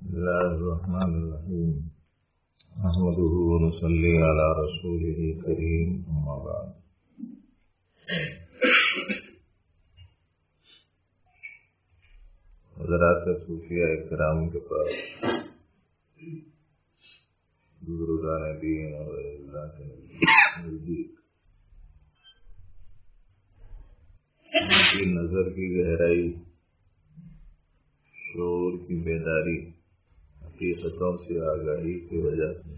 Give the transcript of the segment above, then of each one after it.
بسم الله الرحمن الرحيم. نحمده ونصلي على رسوله الكريم، أما بعد. حضرات صوفیہ کرام کے پاس بزرگان دین اور اللہ کے نزدیک ان کی نظر کی گہرائی، شعور کی بیداری، حقیقتوں سے آگاہی کی وجہ سے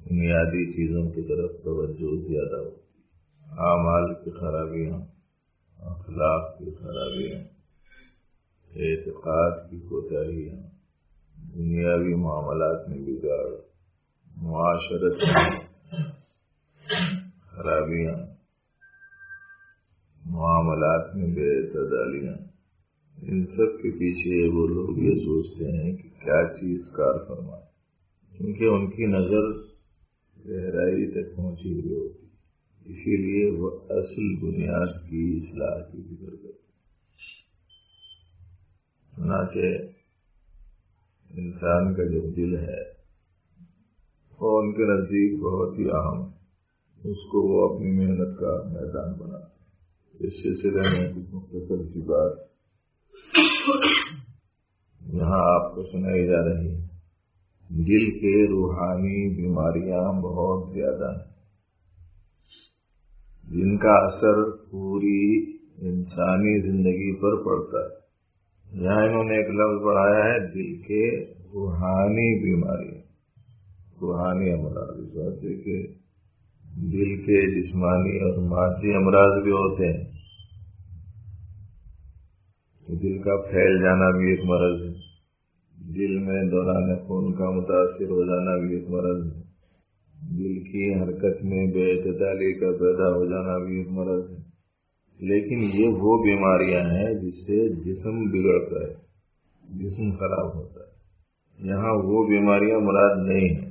بنیادی چیزوں کی طرف توجہ زیادہ ہوتی، اعمال کی خرابیاں، اخلاق کی خرابیاں، اعتقاد کی کوتاہیاں، دنیاوی معاملات میں بگاڑ، معاشرت میں خرابیاں، معاملات میں بے اعتدالیاں، ان سب کے پیچھے وہ لوگ یہ سوچتے ہیں کہ کیا چیز کار فرمائے، کیونکہ ان کی نظر گہرائی تک پہنچی ہوئی ہوتی، اسی لیے وہ اصل بنیاد کی اصلاح کی فکر کرتے ہیں۔ چنانچہ انسان کا جو دل ہے وہ ان کے نزدیک بہت ہی اہم ہے، اس کو وہ اپنی محنت کا میدان بناتے ہیں۔ اس سلسلے میں کچھ مختصر سی بات یہاں آپ کو سنائی جا رہی ہے۔ دل کے روحانی بیماریاں بہت زیادہ ہیں، جن کا اثر پوری انسانی زندگی پر پڑتا ہے۔ یہاں انہوں نے ایک لفظ بڑھایا ہے، دل کے روحانی بیماریاں، روحانی امراض، اس بات سے کہ دل کے جسمانی اور مادی امراض بھی ہوتے ہیں۔ دل کا پھیل جانا بھی ایک مرض ہے، دل میں دوران خون کا متاثر ہو جانا بھی ایک مرض ہے، دل کی حرکت میں بے اعتدالی کا پیدا ہو جانا بھی ایک مرض ہے۔ لیکن یہ وہ بیماریاں ہیں جس سے جسم بگڑتا ہے، جسم خراب ہوتا ہے۔ یہاں وہ بیماریاں مراد نہیں ہیں۔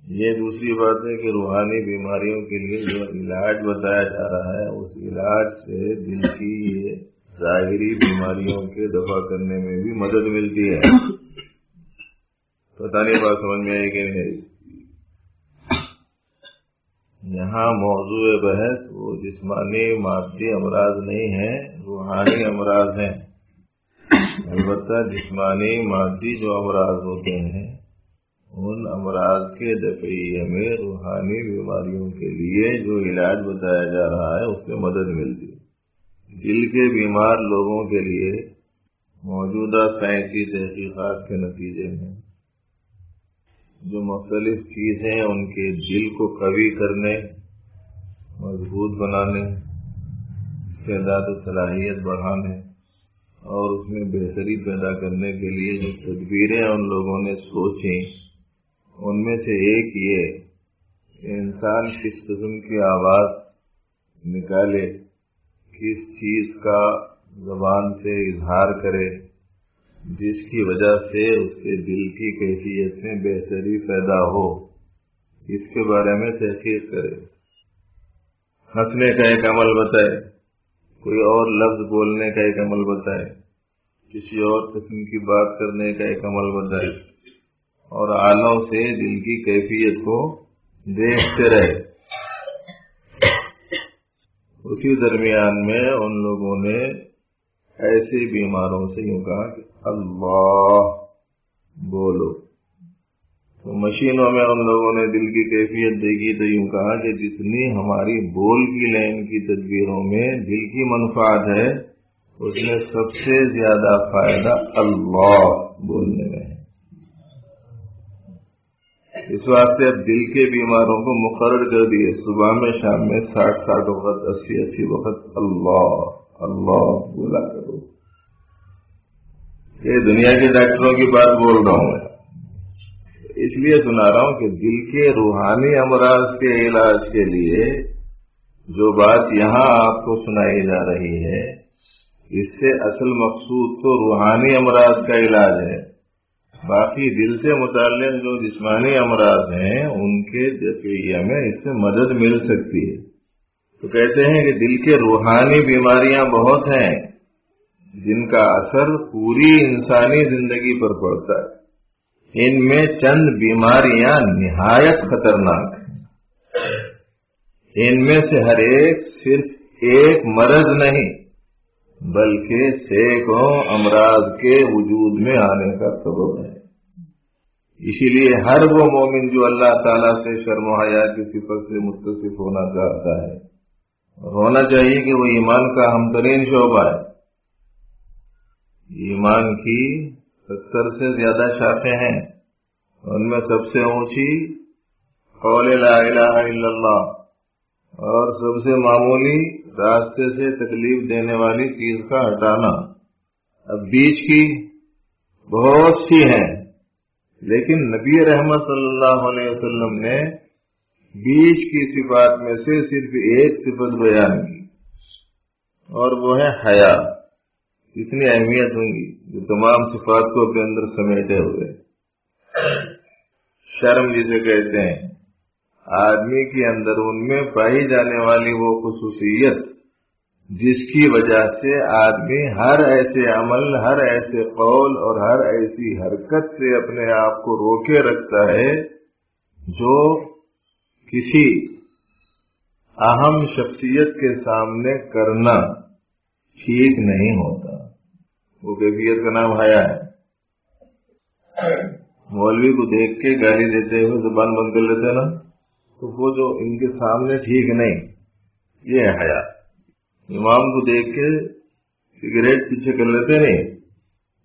یہ دوسری بات ہے کہ روحانی بیماریوں کے لیے جو علاج بتایا جا رہا ہے، اس علاج سے دل کی یہ ظاہری بیماریوں کے دفع کرنے میں بھی مدد ملتی ہے۔ پتہ نہیں بات سمجھ میں آئی کہ نہیں؟ یہاں موضوع بحث وہ جسمانی مادی امراض نہیں ہیں، روحانی امراض ہیں۔ البتہ جسمانی مادی جو امراض ہوتے ہیں، ان امراض کے دفعیے میں روحانی بیماریوں کے لیے جو علاج بتایا جا رہا ہے اس سے مدد ملتی ہے۔ دل کے بیمار لوگوں کے لیے موجودہ سائنسی تحقیقات کے نتیجے میں جو مختلف چیزیں ان کے دل کو قوی کرنے، مضبوط بنانے، استعداد و صلاحیت بڑھانے اور اس میں بہتری پیدا کرنے کے لیے جو تدبیریں ان لوگوں نے سوچیں، ان میں سے ایک یہ کہ انسان کس قسم کی آواز نکالے، کس چیز کا زبان سے اظہار کرے جس کی وجہ سے اس کے دل کی کیفیت میں بہتری پیدا ہو، اس کے بارے میں تحقیق کرے۔ ہنسنے کا ایک عمل بتائے، کوئی اور لفظ بولنے کا ایک عمل بتائے، کسی اور قسم کی بات کرنے کا ایک عمل بتائے، اور آلوں سے دل کی کیفیت کو دیکھتے رہے۔ اسی درمیان میں ان لوگوں نے ایسے بیماروں سے یوں کہا کہ اللہ بولو، تو مشینوں میں ان لوگوں نے دل کی کیفیت دیکھی تو یوں کہا کہ جتنی ہماری بول کی لائن کی تدبیروں میں دل کی منفعت ہے، اس میں سب سے زیادہ فائدہ اللہ بولنے میں ہے۔ اس واسطے اب دل کے بیماروں کو مقرر کر دیے، صبح میں شام میں 60 وقت، 80 وقت اللہ اللہ بولا کرو۔ یہ دنیا کے ڈاکٹروں کی بات بول رہا ہوں میں، اس لیے سنا رہا ہوں کہ دل کے روحانی امراض کے علاج کے لیے جو بات یہاں آپ کو سنائی جا رہی ہے، اس سے اصل مقصود تو روحانی امراض کا علاج ہے۔ باقی دل سے متعلق جو جسمانی امراض ہیں ان کے دفعیہ میں اس سے مدد مل سکتی ہے۔ تو کہتے ہیں کہ دل کے روحانی بیماریاں بہت ہیں، جن کا اثر پوری انسانی زندگی پر پڑتا ہے، ان میں چند بیماریاں نہایت خطرناک ہیں۔ ان میں سے ہر ایک صرف ایک مرض نہیں بلکہ سینکڑوں امراض کے وجود میں آنے کا سبب ہے۔ اسی لیے ہر وہ مومن جو اللہ تعالیٰ سے شرم و حیا کی صفت سے متصف ہونا چاہتا ہے، ہونا چاہیے کہ وہ ایمان کا اہم ترین شعبہ ہے۔ ایمان کی 70 سے زیادہ شاخیں ہیں، ان میں سب سے اونچی قول لا الہ الا اللہ اور سب سے معمولی راستے سے تکلیف دینے والی چیز کا ہٹانا۔ اب بیچ کی بہت سی ہیں، لیکن نبی رحمت صلی اللہ علیہ وسلم نے بیچ کی صفات میں سے صرف ایک صفت بیان کی، اور وہ ہے حیا۔ اتنی اہمیت ہوں گی جو تمام صفات کو اپنے اندر سمیٹے ہوئے۔ شرم جسے کہتے ہیں، آدمی کے اندر ان میں پائی جانے والی وہ خصوصیت جس کی وجہ سے آدمی ہر ایسے عمل، ہر ایسے قول اور ہر ایسی حرکت سے اپنے آپ کو روکے رکھتا ہے جو کسی اہم شخصیت کے سامنے کرنا ٹھیک نہیں ہوتا۔ وہ کیفیت کا نام حیا ہے۔ مولوی کو دیکھ کے گالی دیتے ہوئے زبان بند کر لیتے نا، تو وہ جو ان کے سامنے ٹھیک نہیں، یہ ہے حیا۔ امام کو دیکھ کے سگریٹ پیچھے کر لیتے نہیں،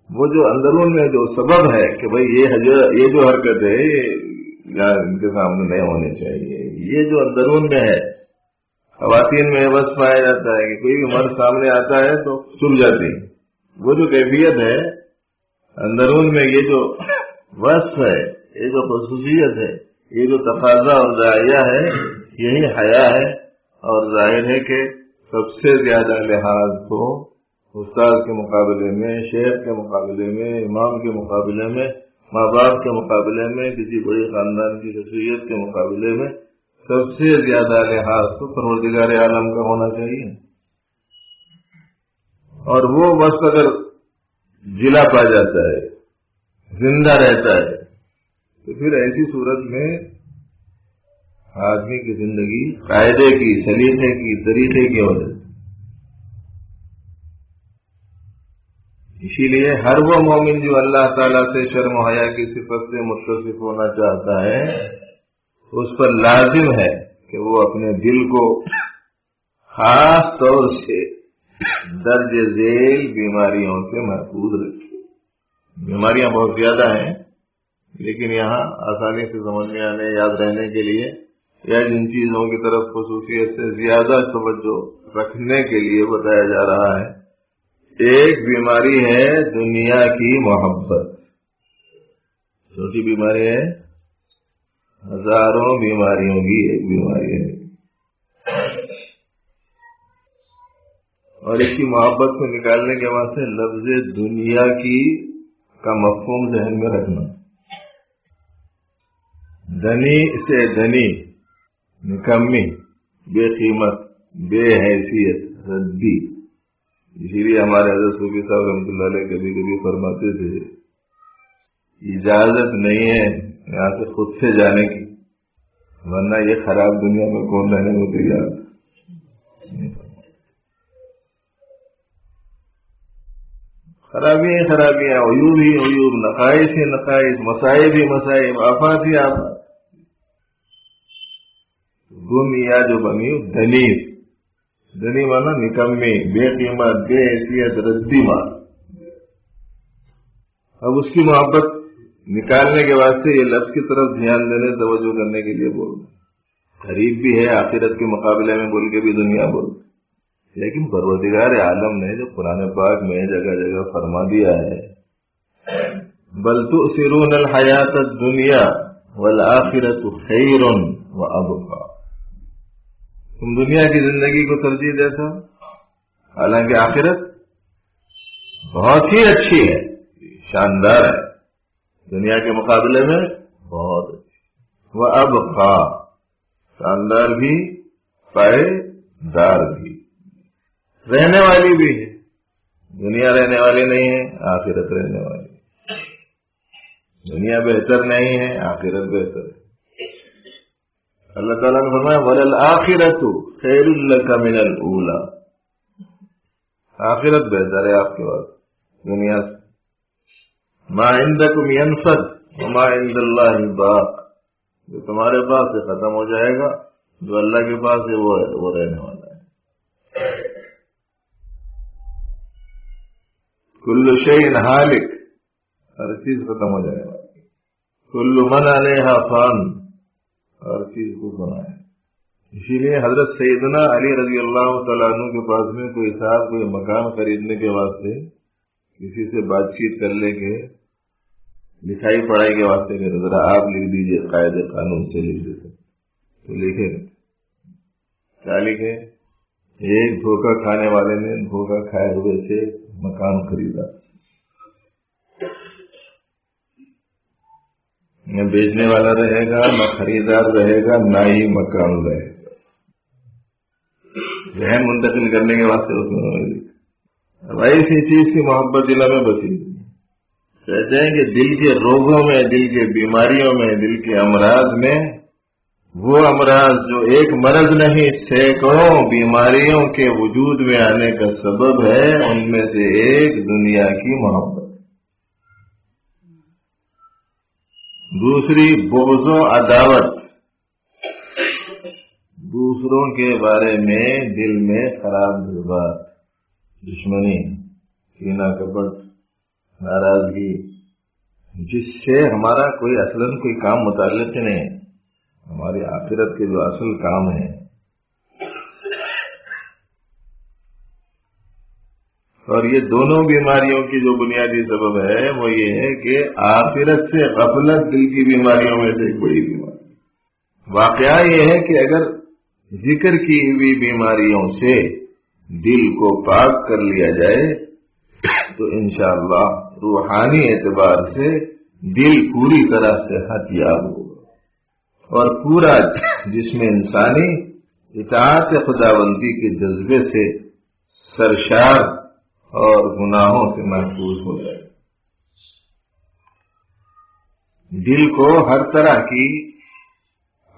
وہ جو اندرون میں جو سبب ہے کہ بھئی یہ جو حرکت ہے یہ ان کے سامنے نہیں ہونی چاہیے، یہ جو اندرون میں ہے۔ خواتین میں بس پایا جاتا ہے کہ کوئی بھی مرد سامنے آتا ہے تو چپ جاتی، وہ جو کیفیت ہے اندرون میں، یہ جو وصف ہے، یہ جو خصوصیت ہے، یہ جو تقاضا اور داعیہ ہے، یہی حیا ہے۔ اور ظاہر ہے کہ سب سے زیادہ لحاظ تو استاد کے مقابلے میں، شیخ کے مقابلے میں، امام کے مقابلے میں، ماں باپ کے مقابلے میں، کسی بڑی خاندان کی شخصیت کے مقابلے میں سب سے زیادہ لحاظ تو پروردگار عالم کا ہونا چاہیے۔ اور وہ وقت اگر جلا پا جاتا ہے، زندہ رہتا ہے، تو پھر ایسی صورت میں آدمی کی زندگی قاعدے کی، سلیقے کی، طریقے کی ہو جاتی۔ اسی لیے ہر وہ مومن جو اللہ تعالیٰ سے شرم و حیا کی صفت سے متصف ہونا چاہتا ہے، اس پر لازم ہے کہ وہ اپنے دل کو خاص طور سے درج ذیل بیماریوں سے محفوظ رکھے۔ بیماریاں بہت زیادہ ہیں، لیکن یہاں آسانی سے سمجھ میں آنے، یاد رہنے کے لیے یا جن چیزوں کی طرف خصوصیت سے زیادہ توجہ رکھنے کے لیے بتایا جا رہا ہے۔ ایک بیماری ہے دنیا کی محبت، چھوٹی بیماری ہے، ہزاروں بیماریوں کی ایک بیماری ہے، اور اس کی محبت کو نکالنے کے واسطے لفظ دنیا کی کا مفہوم ذہن میں رکھنا۔ دنی سے دنی، نکمی، بے قیمت، بے حیثیت، ردی۔ اسی لیے ہمارے حضرت صوفی صاحب رحمۃ اللہ علیہ کبھی کبھی فرماتے تھے، اجازت نہیں ہے یہاں سے خود سے جانے کی، ورنہ یہ خراب دنیا میں کون رہنے کو تیار۔ خرابی خرابیاں، عیوب ہی عیوب، نقائص ہی نقائص، مصائب ہی مصائب، آفات ہی آفات۔ دنیا جو بنی دنیس، دنی مانا نکمی، بے قیمت، بے حیثیت، ردی مان۔ اب اس کی محبت نکالنے کے واسطے یہ لفظ کی طرف دھیان دینے، توجہ کرنے کے لیے بول رہے۔ قریب بھی ہے، آخرت کے مقابلے میں بول کے بھی دنیا بول، لیکن پروردگار عالم نے جو قرآن پاک میں جگہ جگہ فرما دیا ہے، بل تؤثرون الحیات الدنیا والآخرۃ خیر وابقی، تم دنیا کی زندگی کو ترجیح دیتا، حالانکہ آخرت بہت ہی اچھی ہے، شاندار ہے، دنیا کے مقابلے میں بہت اچھی، وابقی، شاندار بھی، پائیدار بھی، رہنے والی بھی ہے۔ دنیا رہنے والی نہیں ہے، آخرت رہنے والی. دنیا بہتر نہیں ہے، آخرت بہتر ہے. اللہ تعالیٰ نے فرمایا وَلَلْآخِرَةُ خَيْرٌ لَكَ مِنَ الْأُولَى. آخرت بہتر ہے آپ کے پاس دنیا سے. مَا عِندَكُمْ يَنْفَدُ وَمَا عِندَ اللَّهِ بَاقٍ. جو تمہارے پاس سے ختم ہو جائے گا، جو اللہ کے پاس ہے وہ رہنے والا ہے. کل شیء ہالک، ہر چیز ختم ہو جائے گا. کل من علیہا فان، ہر چیز کو بنایا. اسی لیے حضرت سیدنا علی رضی اللہ تعالیٰ عنہ کے پاس میں کوئی صاحب کوئی مکان خریدنے کے واسطے کسی سے بات چیت کر لے کے لکھائی پڑھائی کے واسطے کہ ذرا آپ لکھ دیجئے قاعدے قانون سے لکھ دے سکتے تو لکھے گا. کیا لکھے؟ ایک دھوکہ کھانے والے نے دھوکہ کھائے ہوئے سے مکان خریدا. نہ بیچنے والا رہے گا، نہ خریدار رہے گا، نہ ہی مکان رہے گا. ذہن منتقل کرنے کے واسطے اس میں ایسی چیز کی محبت دل میں بسی. کہتے ہیں کہ دل کے روگوں میں، دل کے بیماریوں میں، دل کے امراض میں، وہ امراض جو ایک مرض نہیں سینکڑوں بیماریوں کے وجود میں آنے کا سبب ہے، ان میں سے ایک دنیا کی محبت. دوسری بغض و عداوت، دوسروں کے بارے میں دل میں خراب جذبات، دشمنی، کینہ کپٹ، ناراضگی، جس سے ہمارا کوئی اصلاً کوئی کام متعلق نہیں ہے. ہماری آخرت کے جو اصل کام ہے، اور یہ دونوں بیماریوں کی جو بنیادی سبب ہے وہ یہ ہے کہ آخرت سے غفلت دل کی بیماریوں میں سے ایک بڑی بیماری. واقعہ یہ ہے کہ اگر ذکر کی ہوئی بیماریوں سے دل کو پاک کر لیا جائے تو انشاءاللہ روحانی اعتبار سے دل پوری طرح سے صحت یاب ہوگا، اور پورا جسم انسانی اطاعت خداوندی کے جذبے سے سرشار اور گناہوں سے محفوظ ہو جائے. دل کو ہر طرح کی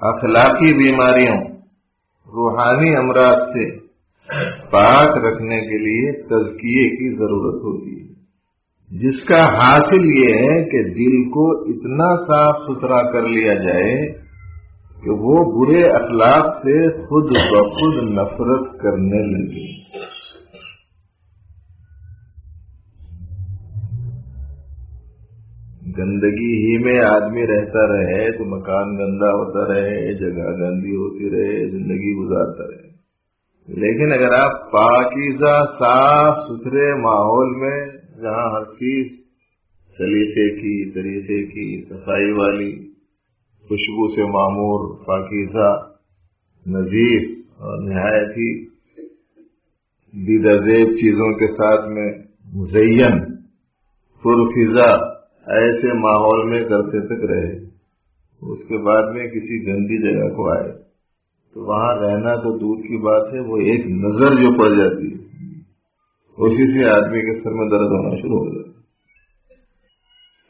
اخلاقی بیماریوں، روحانی امراض سے پاک رکھنے کے لیے تزکیے کی ضرورت ہوتی ہے، جس کا حاصل یہ ہے کہ دل کو اتنا صاف ستھرا کر لیا جائے کہ وہ برے اخلاق سے خود بخود نفرت کرنے لگے. گندگی ہی میں آدمی رہتا رہے تو مکان گندا ہوتا رہے، جگہ گندی ہوتی رہے، زندگی گزارتا رہے. لیکن اگر آپ پاکیزہ صاف ستھرے ماحول میں جہاں ہر چیز سلیقے کی، طریقے کی، صفائی والی، خوشبو سے معمور، پاکیزہ، نظیف اور نہایت ہی دیدہ زیب چیزوں کے ساتھ میں مزین پرفضا ایسے ماحول میں عرصے تک رہے، اس کے بعد میں کسی گندی جگہ کو آئے تو وہاں رہنا تو دور کی بات ہے، وہ ایک نظر جو پڑ جاتی ہے اسی سے آدمی کے سر میں درد ہونا شروع ہو جاتا ہے.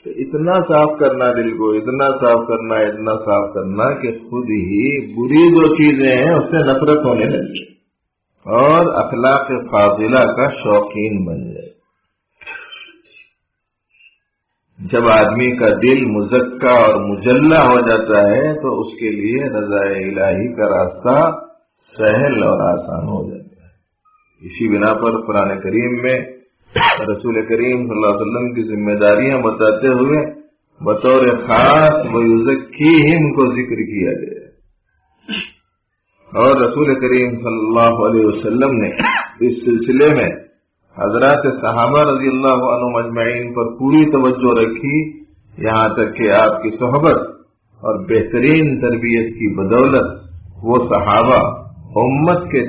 تو اتنا صاف کرنا دل کو، اتنا صاف کرنا، اتنا صاف کرنا کہ خود ہی بری جو چیزیں ہیں اس سے نفرت ہونے لگے اور اخلاق فاضلہ کا شوقین بن جائے. جب آدمی کا دل مزکا اور مجلہ ہو جاتا ہے تو اس کے لیے رضا الہی کا راستہ سہل اور آسان ہو جاتا ہے. اسی بنا پر قرآن کریم میں رسول کریم صلی اللہ علیہ وسلم کی ذمہ داریاں بتاتے ہوئے بطور خاص وَيُزَكِّيهِمْ کو ذکر کیا گیا، اور رسول کریم صلی اللہ علیہ وسلم نے اس سلسلے میں حضرات صحابہ رضی اللہ عنہم اجمعین پر پوری توجہ رکھی، یہاں تک کہ آپ کی صحبت اور بہترین تربیت کی بدولت وہ صحابہ امت کے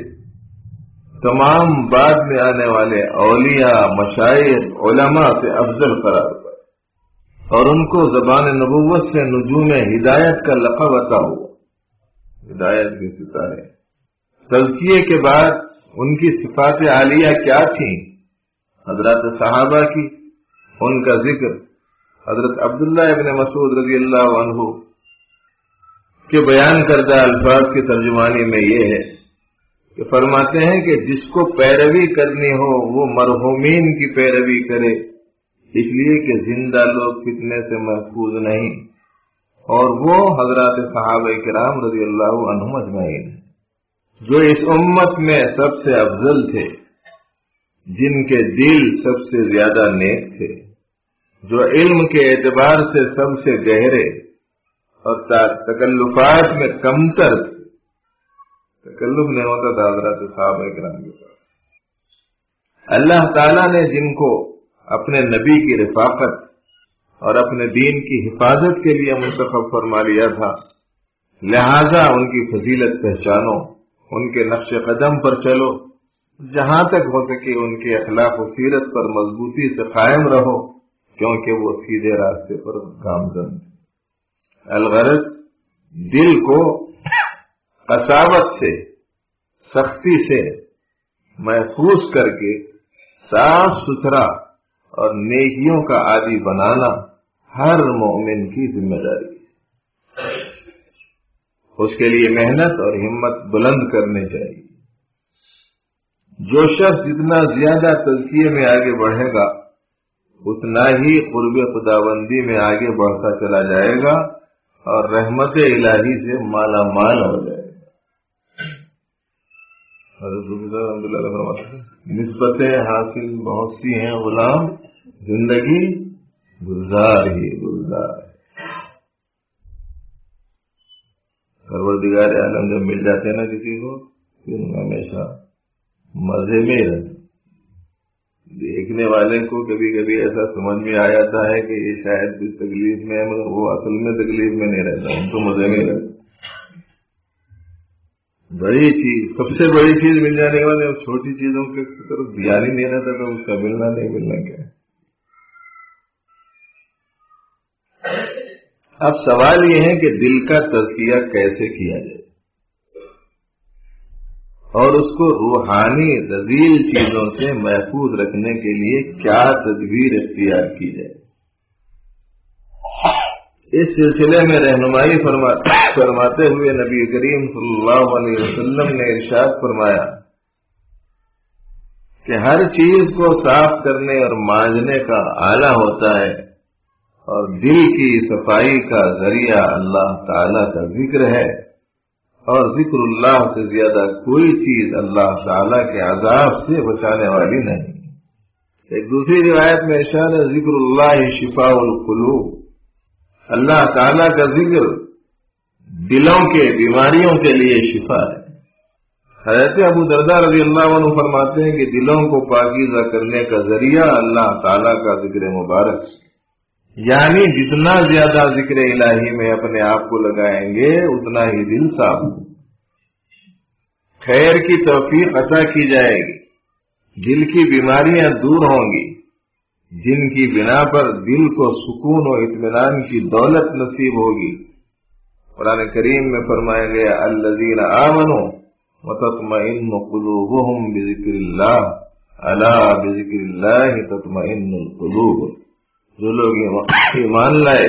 تمام بعد میں آنے والے اولیاء، مشائخ، علماء سے افضل قرار پائے، اور ان کو زبان نبوت سے نجوم ہدایت کا لقب عطا ہوا، ہدایت کے ستارے. تزکیے کے بعد ان کی صفات عالیہ کیا تھیں؟ حضرات صحابہ کی، ان کا ذکر حضرت عبداللہ ابن مسعود رضی اللہ عنہ کے بیان کردہ الفاظ کی ترجمانی میں یہ ہے کہ فرماتے ہیں کہ جس کو پیروی کرنی ہو وہ مرحومین کی پیروی کرے، اس لیے کہ زندہ لوگ فتنے سے محفوظ نہیں، اور وہ حضرات صحابہ کرام رضی اللہ عنہم اجمعین جو اس امت میں سب سے افضل تھے، جن کے دل سب سے زیادہ نیک تھے، جو علم کے اعتبار سے سب سے گہرے اور تکلفات میں کمتر تھے۔ تکلف نہیں ہوتا تھا حضرات صحابہ کرام کے پاس۔ اللہ تعالیٰ نے جن کو اپنے نبی کی رفاقت اور اپنے دین کی حفاظت کے لیے منتخب فرما لیا تھا، لہذا ان کی فضیلت پہچانو، ان کے نقش قدم پر چلو، جہاں تک ہو سکے ان کے اخلاق و سیرت پر مضبوطی سے قائم رہو، کیونکہ وہ سیدھے راستے پر گامزن۔ الغرض دل کو قساوت سے، سختی سے محفوظ کر کے صاف ستھرا اور نیکیوں کا عادی بنانا ہر مومن کی ذمہ داری ہے۔ اس کے لیے محنت اور ہمت بلند کرنے چاہیے۔ جو شخص جتنا زیادہ تزکیے میں آگے بڑھے گا اتنا ہی قرب خداوندی میں آگے بڑھتا چلا جائے گا اور رحمت الہی سے مالا مال ہو جائے گا۔ حضرت نسبتیں حاصل بہت سی ہیں غلام، زندگی گلزار ہی گلزار ہے۔ پروردگار عالم جب مل جاتے ہیں نا کسی کو، پھر ہمیشہ مزے میں رہتے۔ دیکھنے والے کو کبھی کبھی ایسا سمجھ میں آ جاتا ہے کہ یہ شاید بھی تکلیف میں ہے، مگر وہ اصل میں تکلیف میں نہیں رہتا، ان کو مزے میں رہتا۔ بڑی چیز، سب سے بڑی چیز مل جانے کے بعد چھوٹی چیزوں کی طرف دھیان ہی نہیں رہتا، تو اس کا ملنا نہیں ملنا کیا ہے۔ اب سوال یہ ہے کہ دل کا تزکیہ کیسے کیا جائے اور اس کو روحانی رذیل چیزوں سے محفوظ رکھنے کے لیے کیا تدبیر اختیار کی جائے۔ اس سلسلے میں رہنمائی فرماتے ہوئے نبی کریم صلی اللہ علیہ وسلم نے ارشاد فرمایا کہ ہر چیز کو صاف کرنے اور مانجنے کا آلہ ہوتا ہے، اور دل کی صفائی کا ذریعہ اللہ تعالی کا ذکر ہے، اور ذکر اللہ سے زیادہ کوئی چیز اللہ تعالی کے عذاب سے بچانے والی نہیں۔ ایک دوسری روایت میں ارشاد ہے ذکر اللہ شفاء القلوب، اللہ تعالی کا ذکر دلوں کے بیماریوں کے لیے شفا ہے۔ حضرت ابو درداء رضی اللہ عنہ فرماتے ہیں کہ دلوں کو پاکیزہ کرنے کا ذریعہ اللہ تعالی کا ذکر مبارک، یعنی جتنا زیادہ ذکر الہی میں اپنے آپ کو لگائیں گے اتنا ہی دل صاف ہو، خیر کی توفیق عطا کی جائے گی، دل کی بیماریاں دور ہوں گی، جن کی بنا پر دل کو سکون و اطمینان کی دولت نصیب ہوگی۔ قرآن کریم میں فرمایا گیا الذین آمنوا وتطمئن قلوبهم بذکر اللہ الا بذکر اللہ تطمئن القلوب، جو لوگ ایمان لائے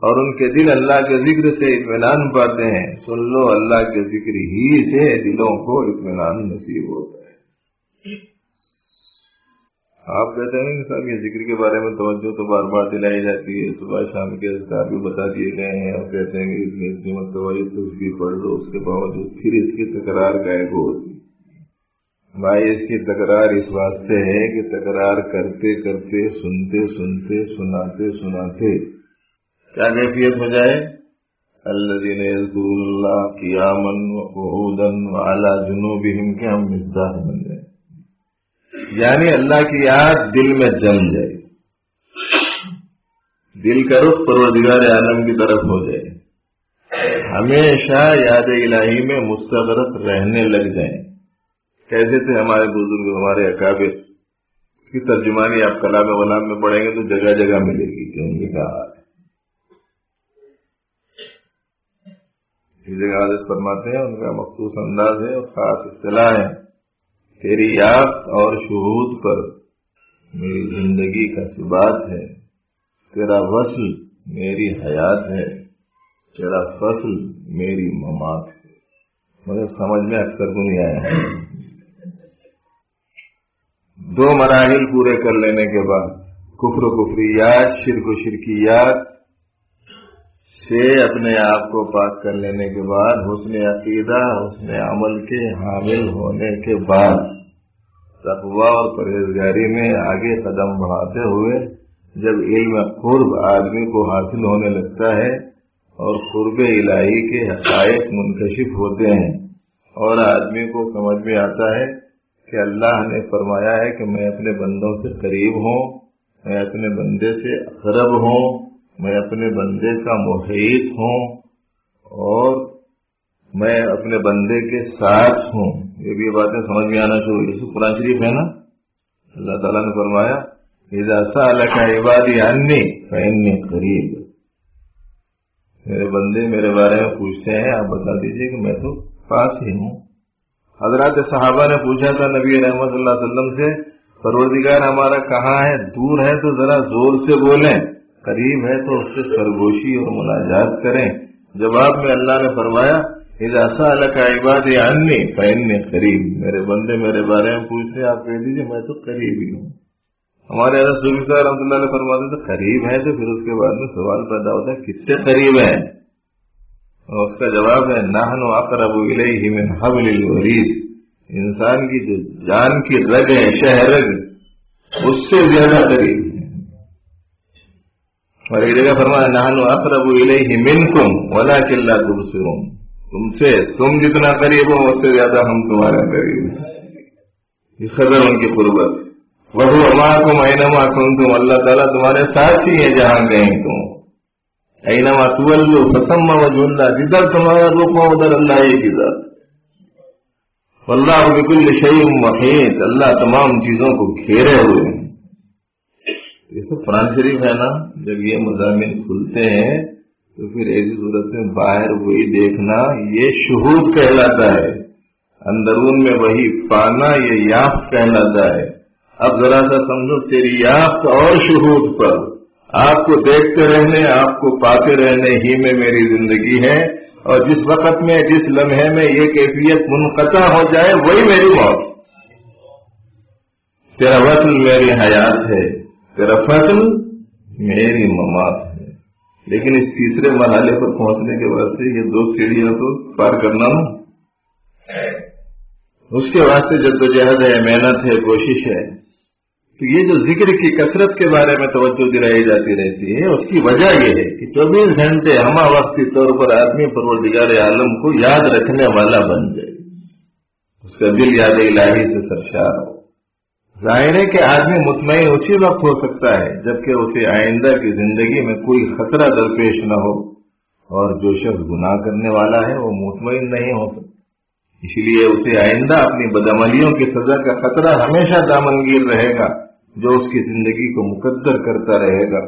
اور ان کے دل اللہ کے ذکر سے اطمینان پاتے ہیں، سن لو اللہ کے ذکر ہی سے دلوں کو اطمینان نصیب ہوتا ہے۔ آپ کہتے ہیں کہ صاحب یہ ذکر کے بارے میں توجہ تو بار بار دلائی جاتی ہے، صبح شام کے اذکار بھی بتا دیے گئے ہیں، اور کہتے ہیں کہ اتنی مرتبہ تسبیح پڑھ لو، اس کے باوجود پھر اس کی تکرار گائے گو ہوتی۔ بھائی اس کی تکرار اس واسطے ہے کہ تکرار کرتے کرتے، سنتے سنتے، سناتے سناتے کیا کیفیت ہو جائے؟ الذین یذکرون اللہ قیاما وقعودا وعلی جنوبہم، کہ ہم مصداق بن جائیں، یعنی اللہ کی یاد دل میں جم جائے، دل کا رخ پروردگار عالم کی طرف ہو جائے، ہمیشہ یاد الہی میں مستغرق رہنے لگ جائیں۔ کیسے تھے ہمارے بزرگ، ہمارے اکابر؟ اس کی ترجمانی آپ کلام غلام میں پڑھیں گے تو جگہ جگہ ملے گی کہ ان کی کیا حال ہے۔ اس جگہ حضرت فرماتے ہیں ان کا مخصوص انداز ہے اور خاص اصطلاح ہے، تیری یاد اور شہود پر میری زندگی کا ثبات ہے، تیرا وصل میری حیات ہے، تیرا فصل میری ممات ہے۔ مگر سمجھ میں اکثر کو نہیں آیا ہے۔ 2 مراحل پورے کر لینے کے بعد کفر و کفریات، شرک و شرکیات سے اپنے آپ کو پاک کر لینے کے بعد حسن عقیدہ، حسن عمل کے حامل ہونے کے بعد تقویٰ اور پرہیزگاری میں آگے قدم بڑھاتے ہوئے جب علم قرب آدمی کو حاصل ہونے لگتا ہے اور قرب الہی کے حقائق منکشف ہوتے ہیں اور آدمی کو سمجھ میں آتا ہے کہ اللہ نے فرمایا ہے کہ میں اپنے بندوں سے قریب ہوں، میں اپنے بندے سے اقرب ہوں، میں اپنے بندے کا محیط ہوں اور میں اپنے بندے کے ساتھ ہوں۔ یہ بھی باتیں سمجھ میں آنا شروع ہوئی۔ قرآن شریف ہے نا، اللہ تعالیٰ نے فرمایا اذا سألك عبادی عنی فإنی قریب، میرے بندے میرے بارے میں پوچھتے ہیں، آپ بتا دیجئے کہ میں تو پاس ہی ہوں۔ حضرات صحابہ نے پوچھا تھا نبی رحمت صلی اللہ علیہ وسلم سے، پروردگار ہمارا کہاں ہے؟ دور ہے تو ذرا زور سے بولیں، قریب ہے تو اس سے سرگوشی اور مناجات کریں۔ جواب میں اللہ نے فرمایا اذا سألك عبادی عنی فإنی قریب، میرے بندے میرے بارے میں پوچھتے ہیں، آپ کہہ دیجئے میں تو قریب ہی ہوں۔ ہمارے حضرت صوفی صاحب رحمۃ اللہ علیہ فرماتے تھے قریب ہے، تو پھر اس کے بعد میں سوال پیدا ہوتا ہے کتنے قریب ہیں؟ اور اس کا جواب ہے نحن اقرب الیہ من حبل الورید، انسان کی جو جان کی رگ ہے، شہ رگ، اس سے زیادہ قریب ہے۔ اور ایک جگہ فرمایا نحن اقرب الیہ منکم ولکن لا تبصرون، تم سے تم جتنا قریب ہو اس سے زیادہ ہم تمہارے قریب ہیں۔ اس قدر ان کی قربت۔ وَهُوَ مَعَكُمْ أَيْنَمَا كُنْتُمْ، اللہ تعالیٰ تمہارے ساتھ ہی ہے جہاں گئے تم۔ أَيْنَمَا تُوَلُّوا فَثَمَّ وَجْهُ اللَّهِ، جدھر تمہارا رخ ہو ادھر اللہ ہی کی ذات۔ وَاللَّهُ بِكُلِّ شَيْءٍ مُحِيطٌ، اللہ تمام چیزوں کو گھیرے ہوئے ہیں۔ یہ سب قرآن شریف ہے نا، جب یہ مضامین کھلتے ہیں تو پھر ایسی صورت میں باہر وہی دیکھنا یہ شہود کہلاتا ہے، اندرون میں وہی پانا یہ یافت کہلاتا ہے۔ اب ذرا سا سمجھو تیری یافت اور شہود پر، آپ کو دیکھتے رہنے، آپ کو پاتے رہنے ہی میں میری زندگی ہے، اور جس وقت میں جس لمحے میں یہ کیفیت منقطع ہو جائے وہی میری موت۔ تیرا وصل میری حیات ہے، تیرا فصل میری ممات ہے۔ لیکن اس تیسرے مرحلے پر پہنچنے کے واسطے یہ 2 سیڑھیاں تو پار کرنا نا، اس کے واسطے جدوجہد ہے، محنت ہے، کوشش ہے۔ تو یہ جو ذکر کی کثرت کے بارے میں توجہ دلائی جاتی رہتی ہے، اس کی وجہ یہ ہے کہ 24 گھنٹے ہمہ وقتی طور پر آدمی پروردگار عالم کو یاد رکھنے والا بن جائے، اس کا دل یاد الہی سے سرشار ہو۔ ظاہر ہے کہ آدمی مطمئن اسی وقت ہو سکتا ہے جبکہ اسے آئندہ کی زندگی میں کوئی خطرہ درپیش نہ ہو، اور جو شخص گناہ کرنے والا ہے وہ مطمئن نہیں ہو سکتا، اس لیے اسے آئندہ اپنی بدعملیوں کی سزا کا خطرہ ہمیشہ دامنگیر رہے گا جو اس کی زندگی کو مقدر کرتا رہے گا۔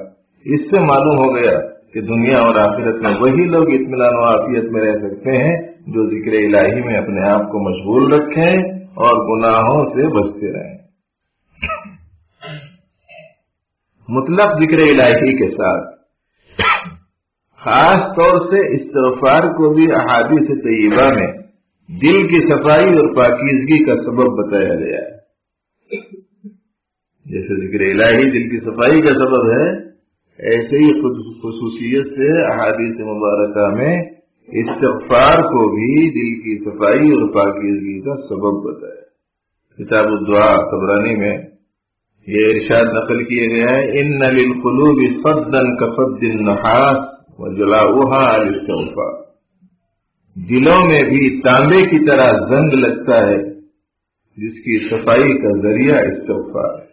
اس سے معلوم ہو گیا کہ دنیا اور آخرت میں وہی لوگ اطمینان و عافیت میں رہ سکتے ہیں جو ذکر الہی میں اپنے آپ کو مشغول رکھیں اور گناہوں سے بچتے رہیں۔ مطلق ذکر الہی کے ساتھ خاص طور سے استغفار کو بھی احادیث طیبہ میں دل کی صفائی اور پاکیزگی کا سبب بتایا گیا ہے۔ جیسے ذکر الہی دل کی صفائی کا سبب ہے، ایسے ہی خصوصیت سے احادیث مبارکہ میں استغفار کو بھی دل کی صفائی اور پاکیزگی کا سبب بتایا۔ کتاب الدعاء طبرانی میں یہ ارشاد نقل کیا گیا ہے ان للقلوب صدا كصد النحاس وجلاؤها الاستغفار، دلوں میں بھی تانبے کی طرح زنگ لگتا ہے جس کی صفائی کا ذریعہ استغفار ہے۔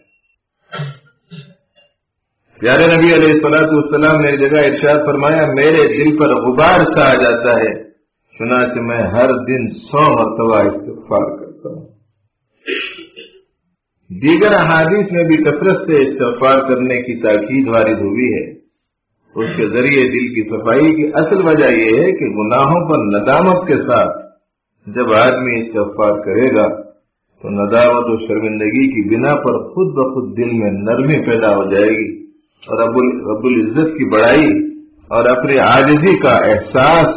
پیارے نبی علیہ الصلوۃ والسلام نے ایک جگہ ارشاد فرمایا میرے دل پر غبار سا آ جاتا ہے، چنانچہ میں ہر دن 100 مرتبہ استغفار کرتا ہوں۔ دیگر احادیث میں بھی کثرت سے استغفار کرنے کی تاکید وارد ہوئی ہے۔ اس کے ذریعے دل کی صفائی کی اصل وجہ یہ ہے کہ گناہوں پر ندامت کے ساتھ جب آدمی استغفار کرے گا تو ندامت و شرمندگی کی بنا پر خود بخود دل میں نرمی پیدا ہو جائے گی اور رب العزت کی بڑائی اور اپنی عاجزی کا احساس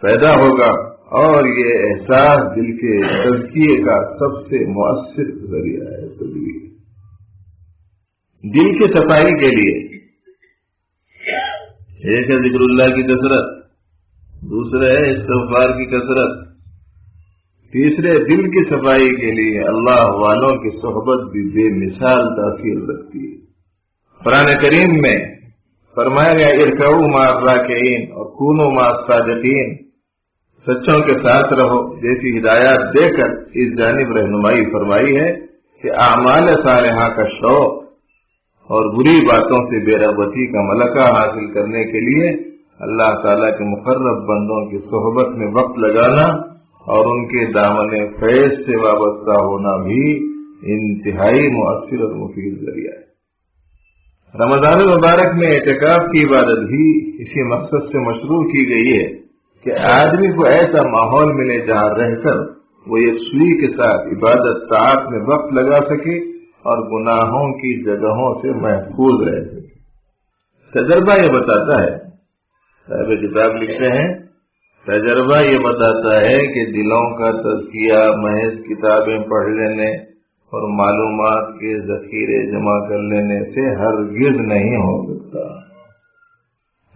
پیدا ہوگا، اور یہ احساس دل کے تزکیے کا سب سے مؤثر ذریعہ ہے۔ تدبیر دل کی صفائی کے لیے ایک ہے ذکر اللہ کی کثرت، دوسرا ہے استغفار کی کثرت، تیسرے دل کی صفائی کے لیے اللہ والوں کی صحبت بھی بے مثال تاثیر رکھتی ہے۔ قرآن کریم میں فرمایا گیا ارکعوا مع الراکعین اور کونوا مع الصادقین، سچوں کے ساتھ رہو جیسی ہدایات دے کر اس جانب رہنمائی فرمائی ہے کہ اعمال صالحہ کا شوق اور بری باتوں سے بے رغبتی کا ملکہ حاصل کرنے کے لیے اللہ تعالیٰ کے مقرب بندوں کی صحبت میں وقت لگانا اور ان کے دامن فیض سے وابستہ ہونا بھی انتہائی مؤثر اور مفید ذریعہ ہے۔ رمضان المبارک میں اعتکاف کی عبادت بھی اسی مقصد سے مشروع کی گئی ہے کہ آدمی کو ایسا ماحول ملے جہاں رہ کر وہ یکسوئی کے ساتھ عبادت طاعت میں وقت لگا سکے اور گناہوں کی جگہوں سے محفوظ رہ سکے۔ تجربہ یہ بتاتا ہے، صاحب کتاب لکھتے ہیں، تجربہ یہ بتاتا ہے کہ دلوں کا تزکیہ محض کتابیں پڑھ لینے اور معلومات کے ذخیرے جمع کر لینے سے ہرگز نہیں ہو سکتا،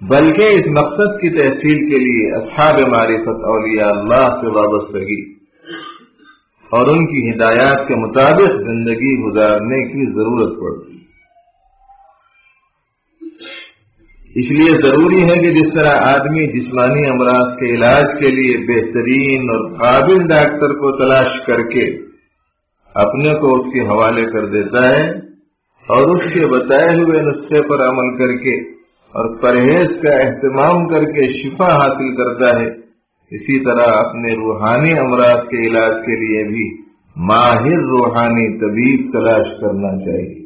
بلکہ اس مقصد کی تحصیل کے لیے اصحاب معرفت اولیاء اللہ سے وابستگی اور ان کی ہدایات کے مطابق زندگی گزارنے کی ضرورت پڑتی ہے۔ اس لیے ضروری ہے کہ جس طرح آدمی جسمانی امراض کے علاج کے لیے بہترین اور قابل ڈاکٹر کو تلاش کر کے اپنے کو اس کے حوالے کر دیتا ہے اور اس کے بتائے ہوئے نسخے پر عمل کر کے اور پرہیز کا اہتمام کر کے شفا حاصل کرتا ہے، اسی طرح اپنے روحانی امراض کے علاج کے لیے بھی ماہر روحانی طبیب تلاش کرنا چاہیے۔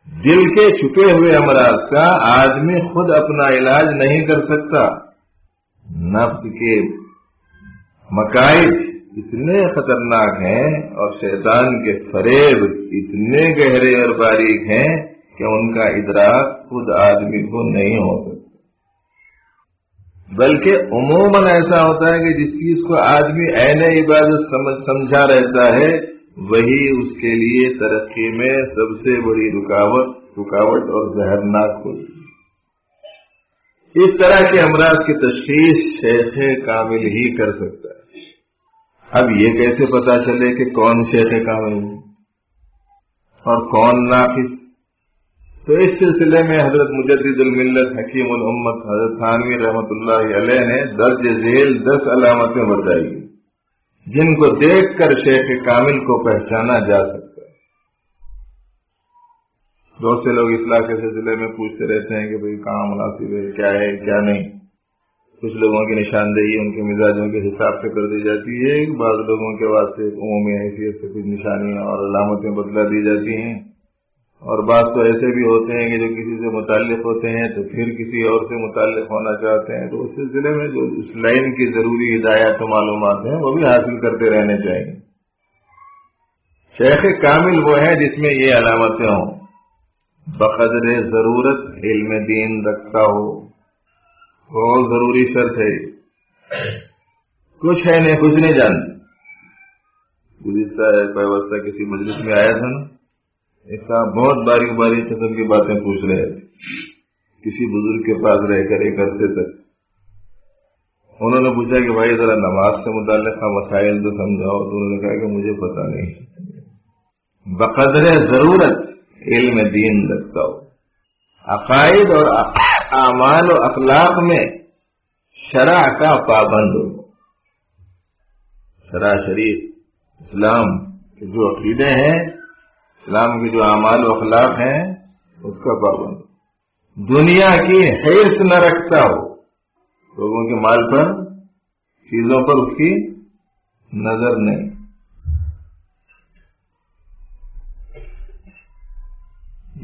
دل کے چھپے ہوئے امراض کا آدمی خود اپنا علاج نہیں کر سکتا، نفس کے مکائد اتنے خطرناک ہیں اور شیطان کے فریب اتنے گہرے اور باریک ہیں کہ ان کا ادراک خود آدمی کو نہیں ہو سکتا، بلکہ عموماً ایسا ہوتا ہے کہ جس چیز کو آدمی عین عبادت سمجھا رہتا ہے وہی اس کے لیے ترقی میں سب سے بڑی رکاوٹ اور زہرناک ہوتی ہے۔ اس طرح کے امراض کی تشخیص شیخ کامل ہی کر سکتا ہے۔ اب یہ کیسے پتا چلے کہ کون شیخ کامل ہے اور کون ناقص؟ تو اس سلسلے میں حضرت مجدد الملت حکیم الامت حضرت تھانوی رحمۃ اللہ علیہ نے درج ذیل 10 علامتیں بتائی جن کو دیکھ کر شیخ کامل کو پہچانا جا سکتا ہے۔ بہت سے لوگ اصلاح کے سلسلے میں پوچھتے رہتے ہیں کہ بھئی کہاں مناسب ہے کیا نہیں۔ کچھ لوگوں کی نشاندہی ان کے مزاجوں کے حساب سے کر دی جاتی ہے، بعض لوگوں کے واسطے عمومی حیثیت سے کچھ نشانیاں اور علامتیں بدلا دی جاتی ہیں، اور بعض تو ایسے بھی ہوتے ہیں کہ جو کسی سے متعلق ہوتے ہیں تو پھر کسی اور سے متعلق ہونا چاہتے ہیں۔ تو اس سلسلے میں جو اس لائن کی ضروری ہدایات و معلومات ہیں وہ بھی حاصل کرتے رہنے چاہیے۔ شیخ کامل وہ ہے جس میں یہ علامتیں ہوں: بقدر ضرورت علم دین رکھتا ہو، بہت ضروری شرط ہے، کچھ ہے نہیں کچھ نہیں جانتے۔ گزشتہ پیوستہ کسی مجلس میں آیا تھا نا، ایک صاحب بہت باریک قسم کی باتیں پوچھ رہے تھے کسی بزرگ کے پاس رہ کر ایک عرصے تک۔ انہوں نے پوچھا کہ بھائی ذرا نماز سے متعلق مسائل تو سمجھاؤ، تو انہوں نے کہا کہ مجھے پتہ نہیں۔ بقدر ضرورت علم دین رکھتا ہو، عقائد اور اعمال و اخلاق میں شرع کا پابند ہو، شرع شریف اسلام کے جو عقیدے ہیں، اسلام کے جو اعمال و اخلاق ہیں اس کا پابند، دنیا کی حرص نہ رکھتا ہو، لوگوں کے مال پر چیزوں پر اس کی نظر نہیں۔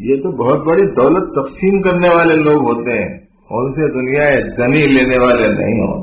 یہ تو بہت بڑی دولت تقسیم کرنے والے لوگ ہوتے ہیں، ان سے دنیا غنی لینے والے نہیں ہوتے۔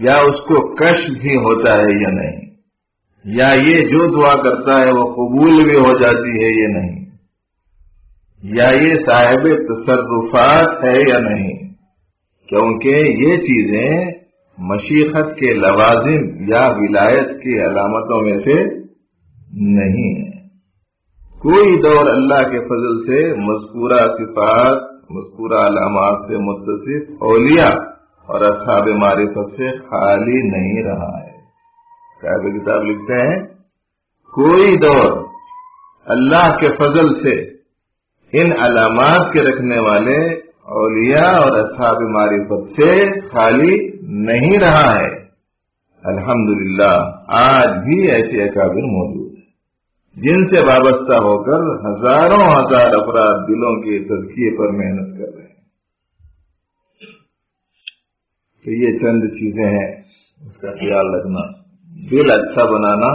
یا اس کو کشف بھی ہوتا ہے یا نہیں، یا یہ جو دعا کرتا ہے وہ قبول بھی ہو جاتی ہے یا نہیں، یا یہ صاحب تصرفات ہے یا نہیں، کیونکہ یہ چیزیں مشیخت کے لوازم یا ولایت کی علامتوں میں سے نہیں ہے۔ کوئی دور اللہ کے فضل سے مذکورہ صفات، مذکورہ علامات سے متصف اولیاء اور اصحاب معرفت سے خالی نہیں رہا ہے۔ صاحب کتاب لکھتے ہیں کوئی دور اللہ کے فضل سے ان علامات کے رکھنے والے اولیاء اور اصحاب معرفت سے خالی نہیں رہا ہے۔ الحمدللہ آج بھی ایسے اکابر موجود ہیں جن سے وابستہ ہو کر ہزاروں ہزار افراد دلوں کے تزکیے پر محنت کر رہے ہیں۔ تو یہ چند چیزیں ہیں، اس کا خیال رکھنا، دل اچھا بنانا،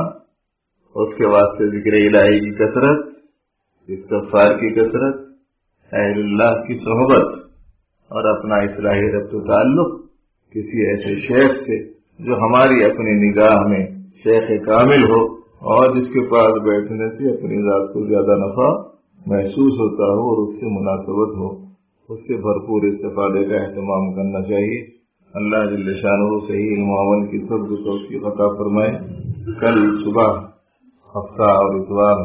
اس کے واسطے ذکر الہی کی کثرت، استغفار کی کثرت، اہل اللہ کی صحبت، اور اپنا اصلاحی ربط و تعلق کسی ایسے شیخ سے جو ہماری اپنی نگاہ میں شیخ کامل ہو اور جس کے پاس بیٹھنے سے اپنی ذات کو زیادہ نفع محسوس ہوتا ہو اور اس سے مناسبت ہو، اس سے بھرپور استفادے کا اہتمام کرنا چاہیے۔ اللہ جل شانہ صحیح علم و عمل کی سب توفیق عطا فرمائے۔ کل صبح ہفتہ اور اتوار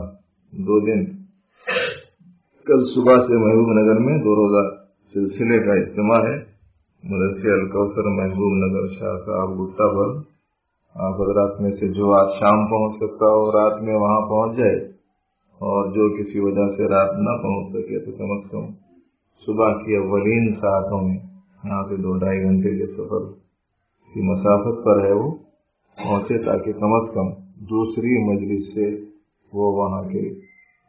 2 دن، کل صبح سے محبوب نگر میں 2 روزہ سلسلے کا اجتماع ہے، مدرسہ الکوثر محبوب نگر شاہ صاحب گٹا پر۔ آپ حضرات میں سے جو آج شام پہنچ سکتا ہو رات میں وہاں پہنچ جائے، اور جو کسی وجہ سے رات نہ پہنچ سکے تو کم از کم صبح کی اولین ساعتوں میں، یہاں سے 2-2.5 گھنٹے کے سفر کی مسافت پر ہے، وہ پہنچے تاکہ کم از کم دوسری مجلس سے وہ وہاں کے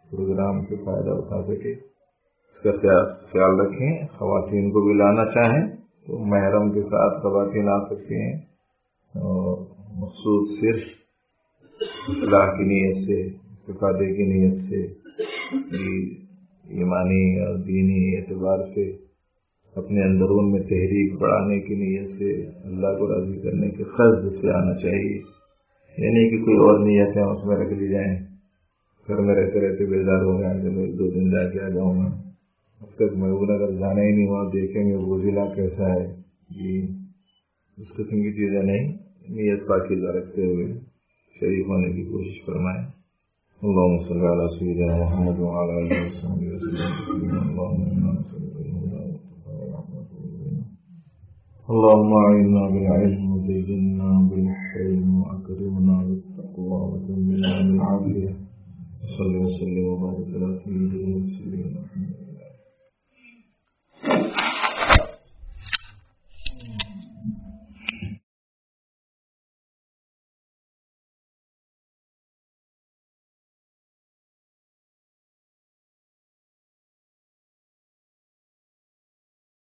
پروگرام سے فائدہ اٹھا سکے۔ اس کا خیال رکھیں۔ خواتین کو بھی لانا چاہیں تو محرم کے ساتھ خواتین آ سکتی ہیں، اور مخصوص صرف اصلاح کی نیت سے، استفادے کی نیت سے، ایمانی اور دینی اعتبار سے اپنے اندرون میں تحریک بڑھانے کی نیت سے، اللہ کو راضی کرنے کے قصد سے آنا چاہیے، یعنی کہ کوئی اور نیتیں اس میں رکھ لی جائیں، گھر میں رہتے رہتے بیزار ہو گئے چلو 1-2 دن جا کے آ جاؤں گا، اب تک محبوب نگر جانا ہی نہیں ہوا، دیکھیں گے وہ ضلع کیسا ہے، جی اس قسم کی چیزیں نہیں، نیت پاکیزہ رکھتے ہوئے شریک ہونے کی کوشش فرمائیں۔ اللہم صلی علی سیدنا محمد وعلی آلہ وصحبہ وسلم۔ اللہم اعنا بالعلم وزینا بالحلم واکرمنا بالتقوی وجملنا بالعافیہ۔ صلی وسلم وبارک علی سیدنا محمد